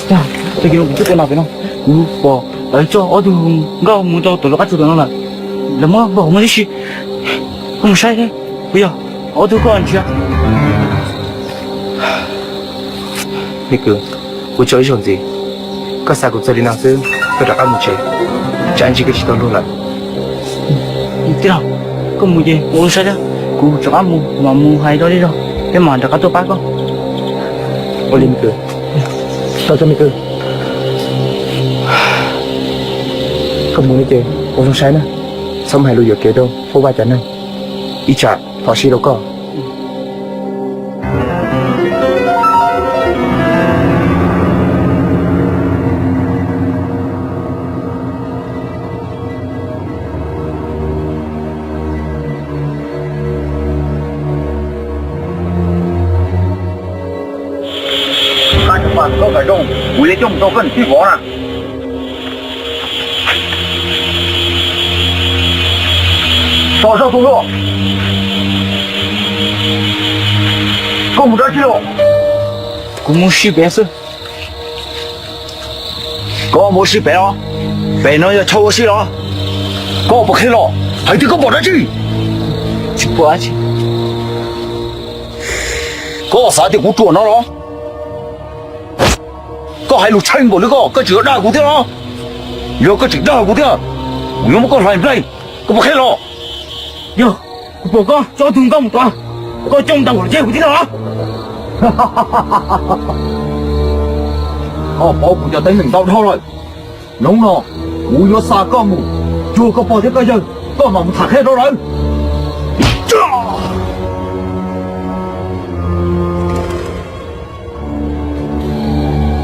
呀，这个我这边那边呢，我这我都我们这到了个主动了，那么我们去，我们晒的，不要，我都过去啊。那个，我叫一声子，个三个这里那是个大干木车，咱几个去到路了。对了，个木的我晒的，我这个木嘛木还到这了，这嘛这个都八个。我领个，到这那个，个木那个，我从晒呢，上海路有几多，我外站呢，一家跑西路个。都改中，为了这么多份去活呢。早上出入，跟我们这儿去了。我们西边是，我没事白啊，白呢要抽我去了，我不开了，还得跟我这去。去不安去，我啥的我捉到了。có hai lũ tranh bộ nữa có chữa đau của thế đó nhớ có chữa đau của thế nhớ mà có làm đây có một cái lo yo, bộ con cho thùng con một toa, có trong tàu của chơi của thế đó. Bỏ của cho tính mình đau thôi rồi đúng rồi ngủ nhớ xa con ngủ chưa có bỏ thế cơ giờ có mà một thằng hết đó rồi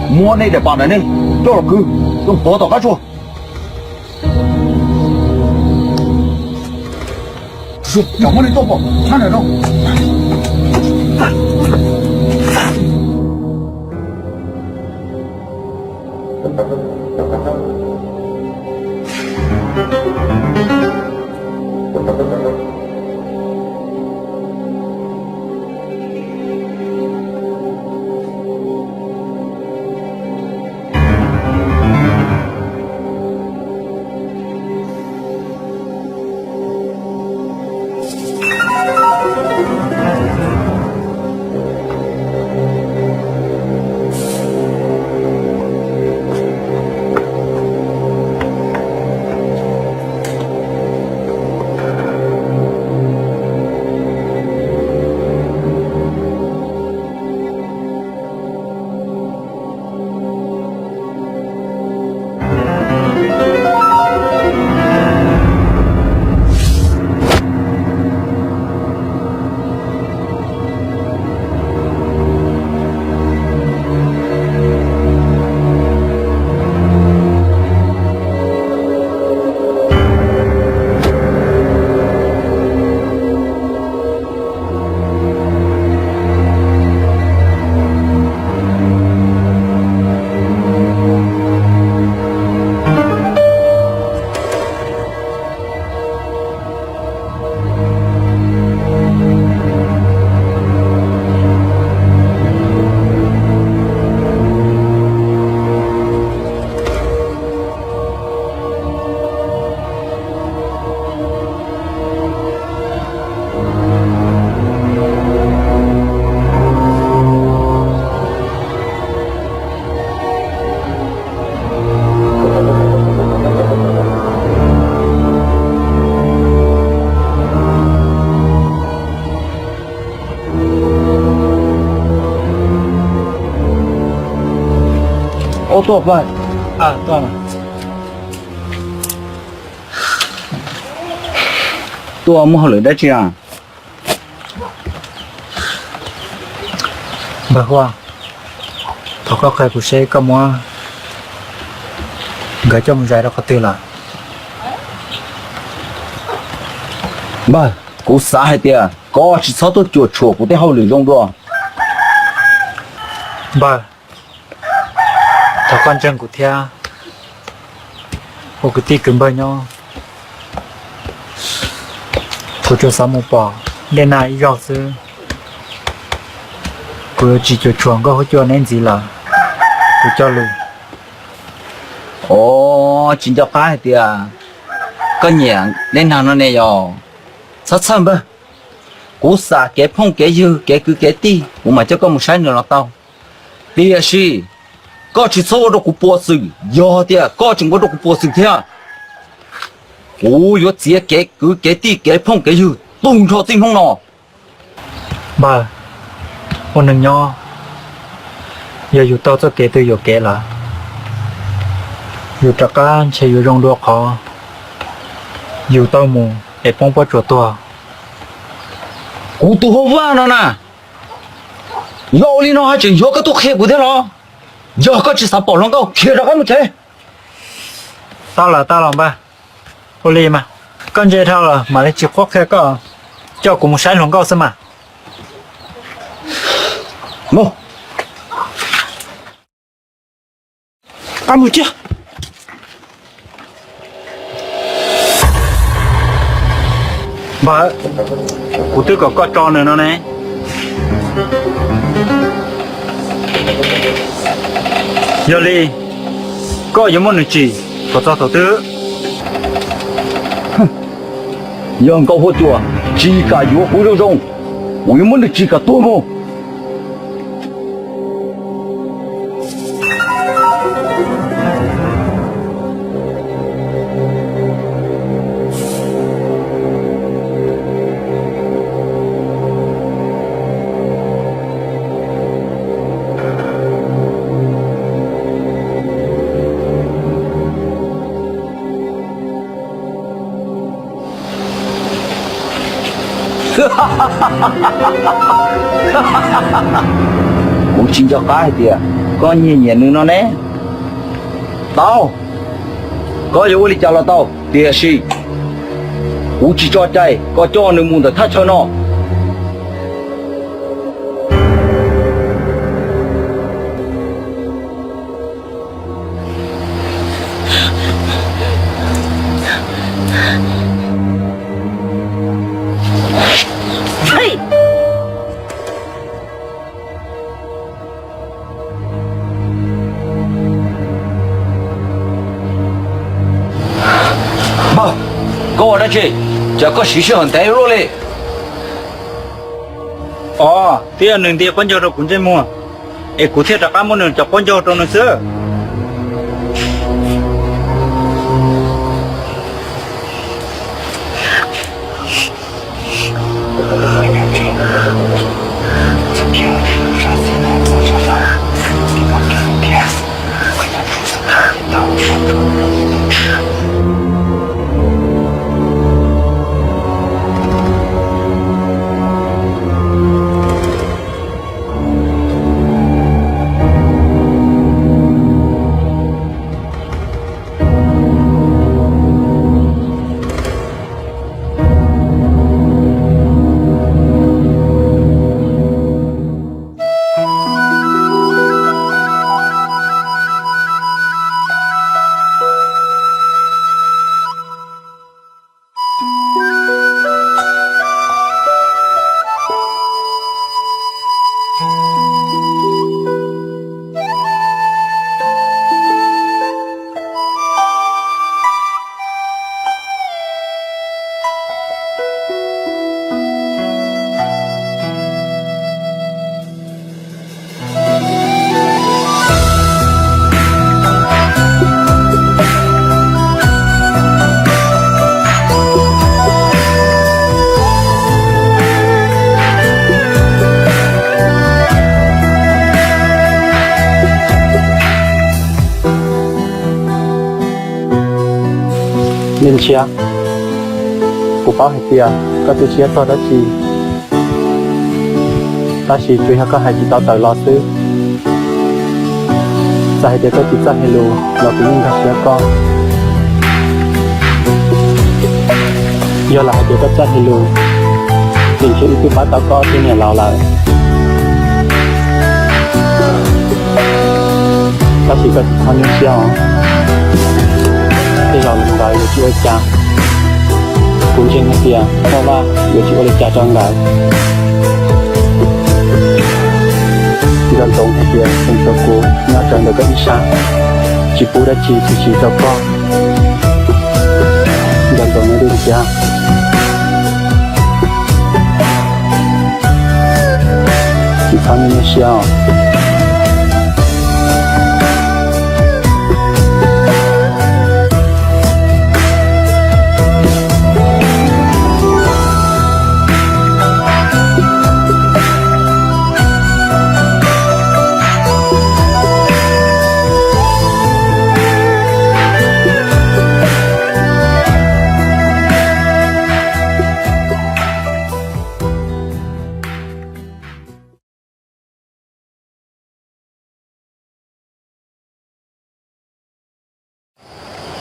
mua này để bạn này đi cho là cứ không bỏ tao cá chua chẳng có đi tốt không sao này đâu多少饭？啊，断了。多么好来得及啊？Bà Hoa, thọ có cái của xe có mua gửi cho một giải đó có tiền là bà cô xã hay tiền có chỉ sáu tôi chuột chuột của cái hậu lửa rong rồi bà thọ con chân của thia một cái tí cứng bơi nhau thọ cho sáu một bỏ nên là ý gạo sư Cô chỉ cho chuồng có cho nên gì là cô cho luôn. Ồ, chính cho cái thì à, có nhàng nên hàng nó này rồi, sát sâm bơ, cú xả cái phong cái dư cái cứ cái ti, của mà cho có một sai nữa là tao, đi gì, có chỉ số đó của bộ sự, giờ thì có chỉ có đó của bộ sự thế à, ồ, yo chỉ cái cứ cái ti cái phong cái dư, tung cho tinh phong nó. Bà, con đừng nho, giờอยู่tao cho cái tôiอยู่cái là. Dù trạc á sẽ dù rong đua khó dù tao mù để phong bó chùa tùa cú tù hô vang nó nè dẫu lý nó hay chỉ dẫu cái tục khép của thế nó giờ có chỉ sắp bỏ lòng câu kia ra cái một thế tao là ba ô lì mà con dây thao là mà lấy chìa khoác khe có cho cùng một sáng lòng câu xem mà ngô ăn một chiếc bà, cụ tư có tròn nữa nó này. Giờ đi, có những món gì có cho đầu tư. Giờ câu hỗ trợ, chỉ cả yếu hỗ trợ rong, những món chỉ cả tôi mua. Cũng chính cho cái thì có nhiều nhiều nữa nó nè tao có yếu đi chào là tao thì gì cũng chỉ cho chạy có cho nên muốn được thắt cho nó có đó chứ, chỉ có sự sự很呆弱嘞。哦，第二年第搬家到古镇么？哎，古天大家么能就搬家到那是？nên chia cụ bảo hết tiền có tôi chia to đó chi ta chỉជួយឲ្យក៏ឲ្យជីតទៅឡោទៅតែតែក៏ជីតឲ្យលូឡោទៅនឹងថាក៏យកឡាទៅក៏ចាត់ឲ្យលូទីជួយគឺបាត់តក៏ទីនេះឡោឡើយta chỉ cần tham những chiêu thì rồi mình gọi được chiêu cha cũng trên cái kia sau ba được chiêu được cha trong gái chỉ là tổng hay tiền không cho cô nó chẳng được cái gì sáng chỉ bố đã chỉ cho con là tổng nó đi được chỉ phán như sao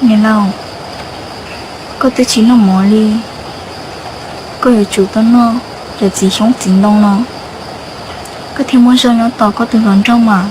nghe nào có tới chỉ nó mỏ đi có ở chủ tao nó để chỉ sống chính đông nó có thêm muốn sao nó tỏ có từ gần trong mà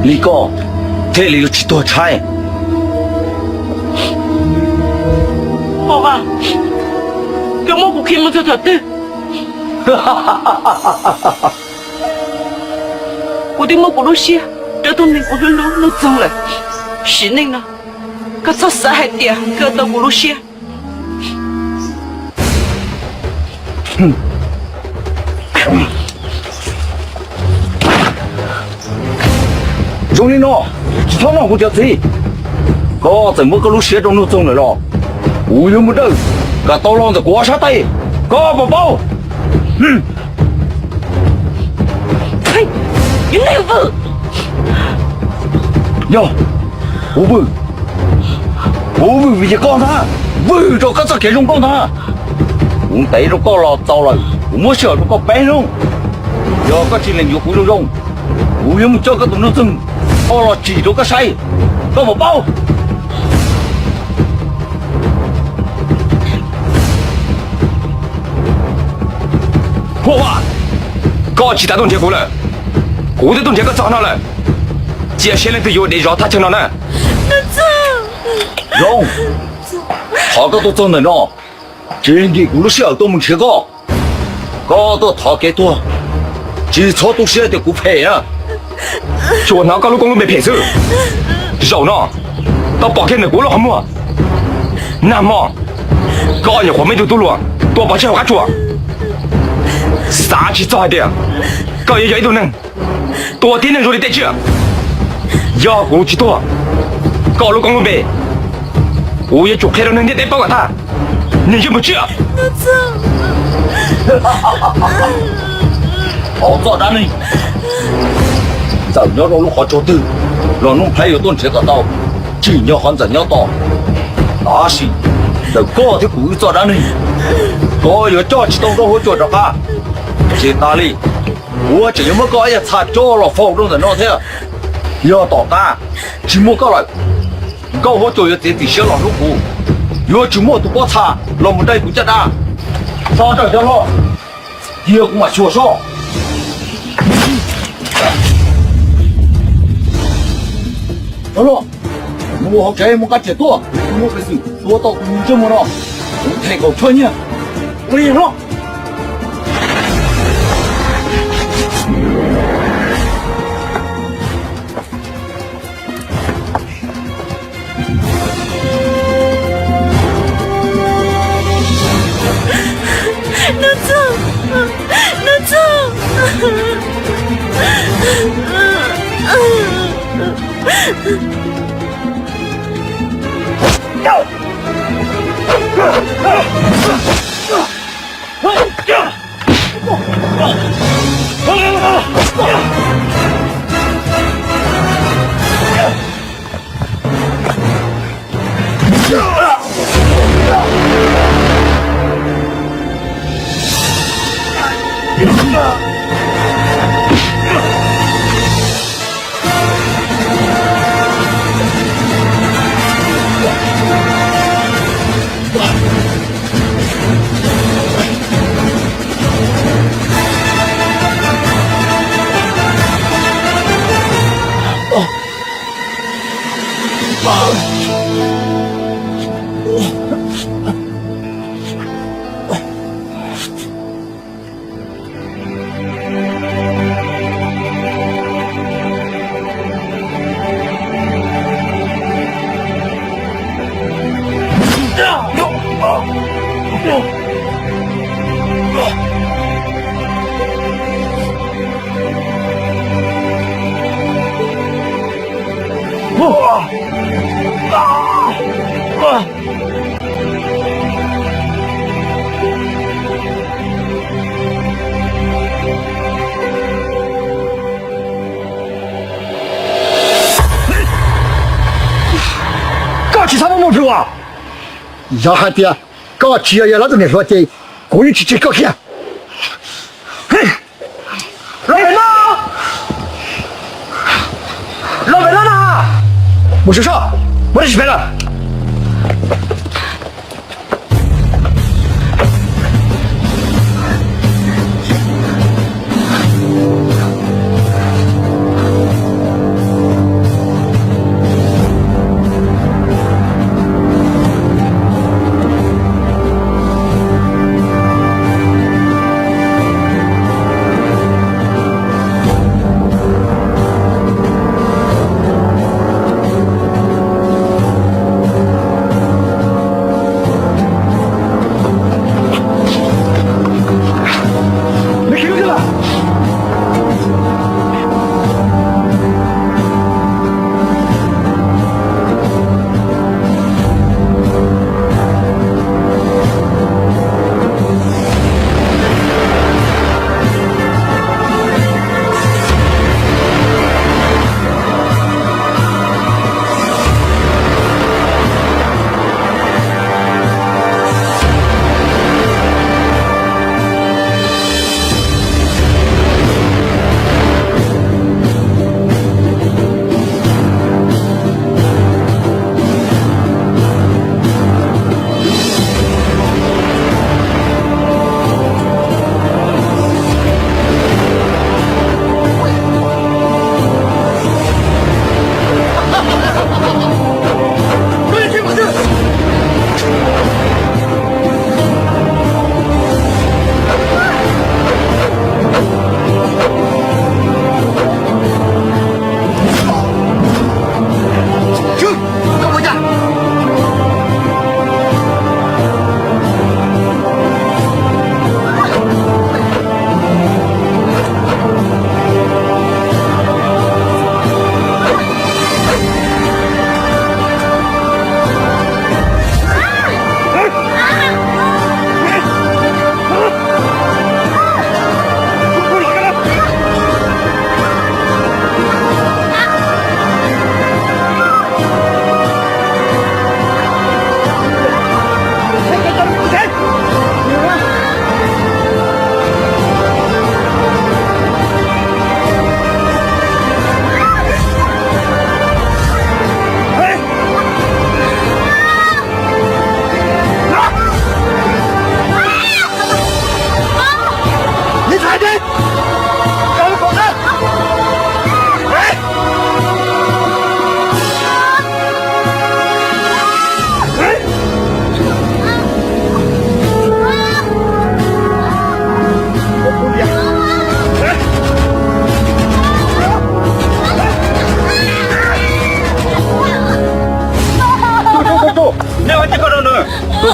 李哥，这里有几多菜？好吧，给我不看我就他的，我的我不露些，这都能不露脏了，是那呢，可操死还点，可都不露些。兄弟喏，几趟那我叫谁？哥怎么个路写中路中了咯？我又没得，个刀郎子刮痧带，哥宝宝，嘿，你那个哟，我不为这讲他，为着个这给人讲他，我逮着个了糟了，我没晓得个白人，要个今年有回了用，我又没叫个东路中。哦了，记住个谁？跟我包。破话，搞其他东西过来，我的东西可找到了，接下来都有你让他听到呢。用，他个都真能了，今天咕噜小都没吃过，搞到他给多，基础都写的不配呀。说那个路公路没骗手，肉呢，到保险的过了好么？那么，搞一会没就堵了，多把钱花出，啥去找的？搞一都能，多点能说的得去，要过去多，搞路公路没，我也就开了能得包给他，你就不去啊？好做啥呢？咱要让路好做的，让弄朋友都知道，只要还咱要到，那是这个的不做啥呢？个要叫起动都会做着吧？这哪里？我只么个也差着了放纵的那天，要到干，只么个来，搞好就要自己写了入股，要只么都不差，老母带不接单，上这条路，也给我学上。好了，我这么个节奏，我可是说到你这么了，我太搞穿呢，我赢了。搞起什么毛病啊？要喊爹，搞起要老子来说这，故意去搞起。嘿，老板呢？老板呢？我是啥？我的失败了。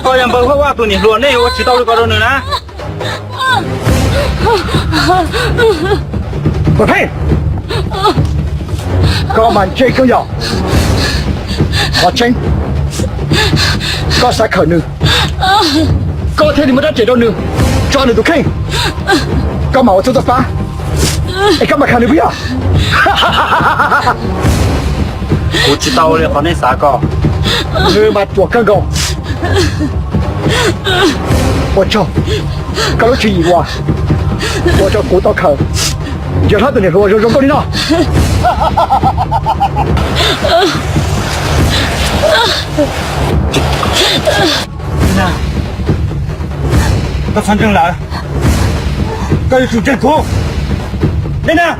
có em bơ hoa tụi nhỉ luôn đấy, chỉ tao được có đâu nữa nè. Bà Phi, có màn chơi cơ nhỏ, có chênh, có sai khởi nữ có thể thì mới đã chế đâu nữ cho nữ tụ kinh có màu cho ta phá ai các mà khả nữ bây giờ 我知道了，可能啥个？ người mà chuột cơn gồng我cho các lúc chuyện gì qua我cho cụ tao khờ giờ hết tụi này rồi rồi con đi nào có phản ứng lại có chủ chân cố đây nè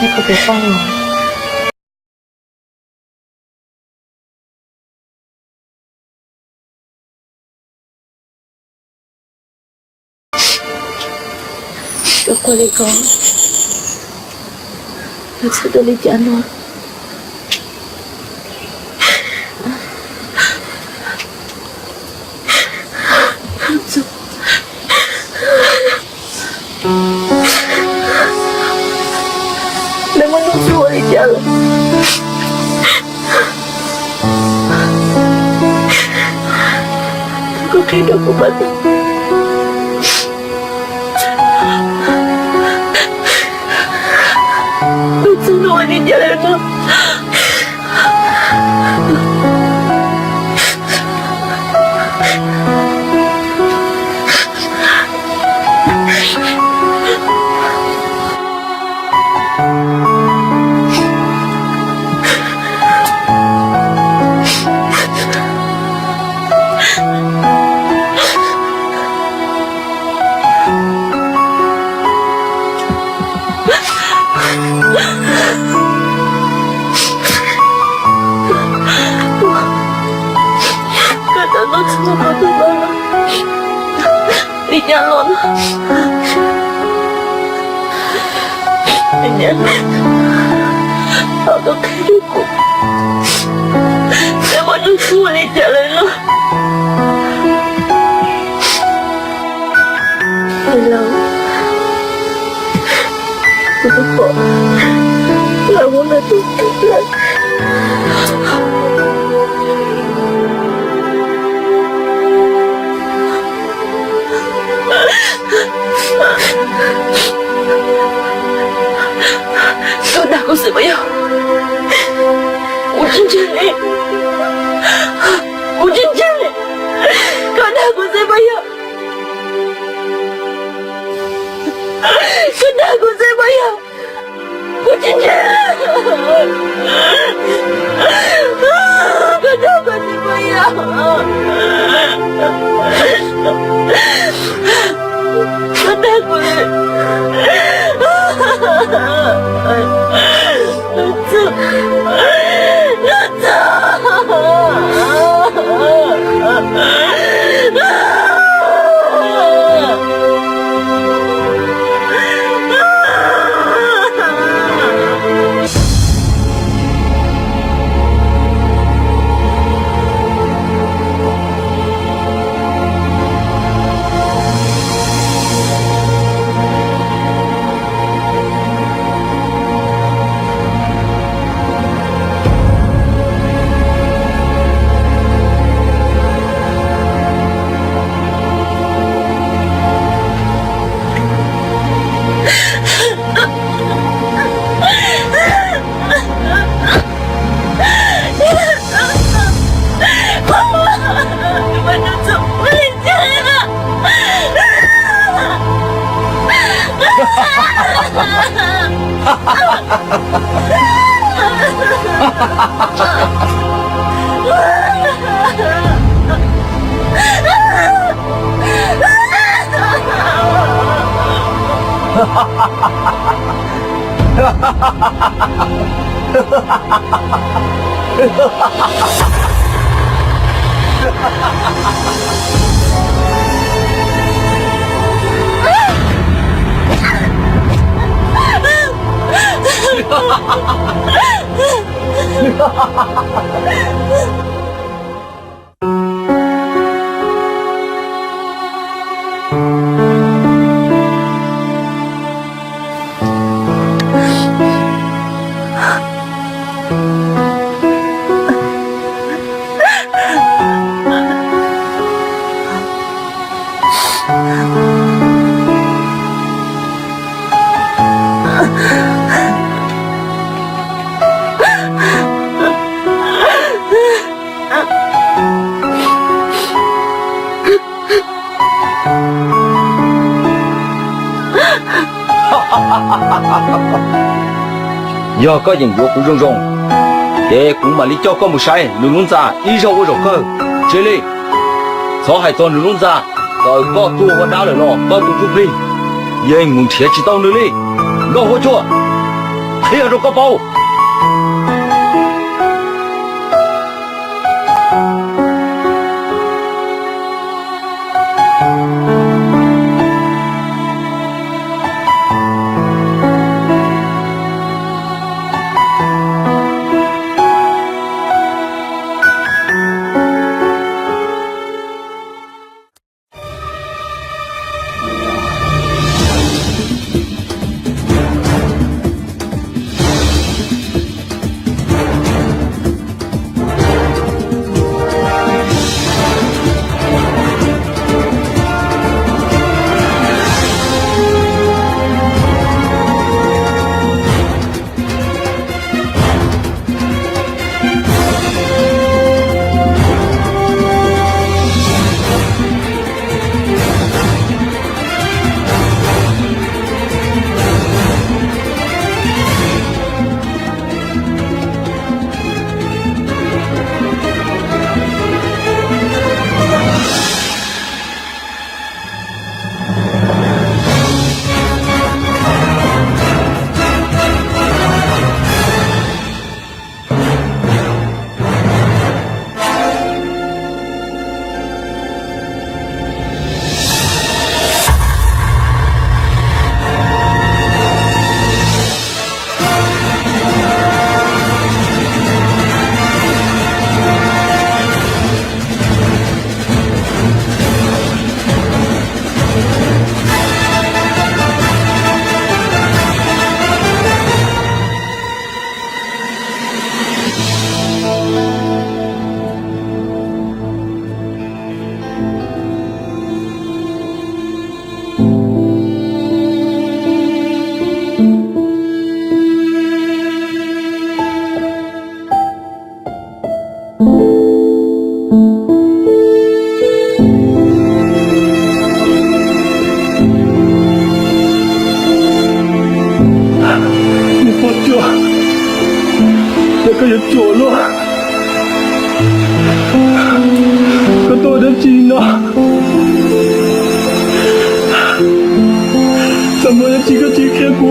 你可别放我。Cho qua đây con. Thật sự tôi đi chán luôn. Naman ang suway dyan. Ako kayo ko ba ito? Sunuan ni Jelena. Katanon sa kapatulala. Di niya lon. Di niya lon. Ako kayo ko. Naman ang sulit niya lang. Hello. Ito po. Lamo na tutulad. Sudah aku sebayang. Ujung jari. Ujung jari. Sudah aku sebayang. Sudah aku sebayang. Ujung jari. Sudah aku sebayang. Sudah aku giờ có những vụ cũng rong rong để cũng mà lý cho có một sai luôn luôn ra ý cho tôi rồi cơ chơi đi số hai tuần luôn luôn ra rồi có tu có đá rồi nó có tu chụp đi giờ anh muốn thiệt chỉ tao nữa đi lo hỗ trợ 黑着个包。ก็ยังโจร咯ก็ตัวนั้นจริงเนาะ怎么有几个几天过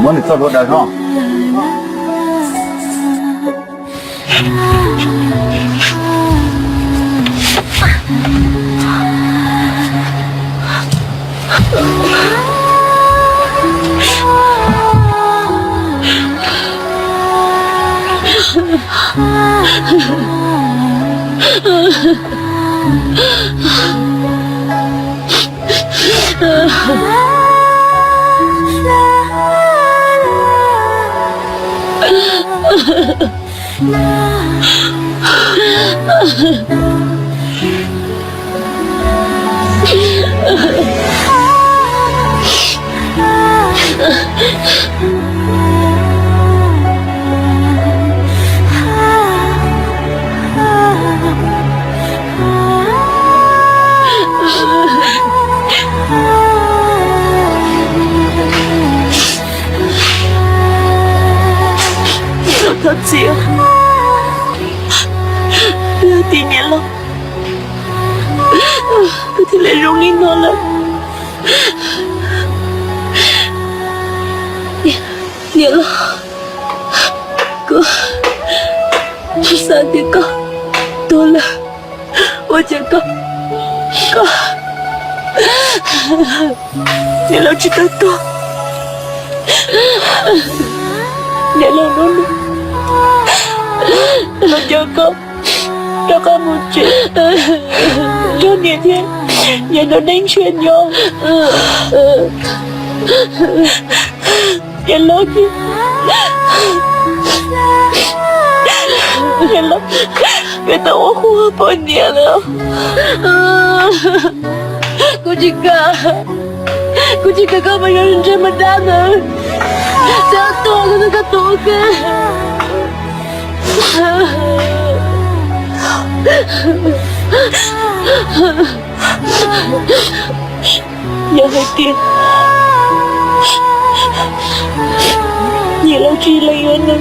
我你走路的上。他姐，不要低年了，不听来容易闹了。年了，哥，去三点哥，多了，我讲哥，年了知道多，年了弄了。Lo jaga kamu cik cho niệm thiên nhìn nó đánh chuyện nhau nhìn lo kia nhìn lo người ta uống hoa bao nhiêu rồi cô chỉ có bao nhiêu trên mặt đan rồi sao tôi nó có tôi kia Giờ hơi tiền Nhiều lâu chị lấy ơn nữa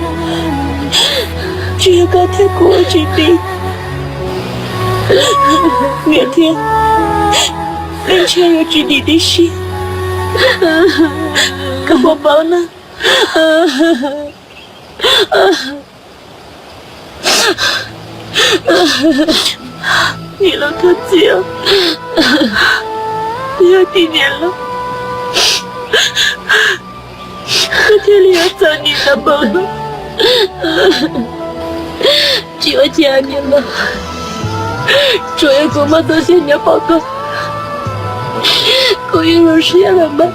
Chị có thể của chị đi Nghĩa thiên Lên chơi ở chị đi đi xí Các bộ báo nè你了他姐，不要低年了，我天里要找你的宝了，只有家你了，主要哥们都想你报告，可以认识下来吗？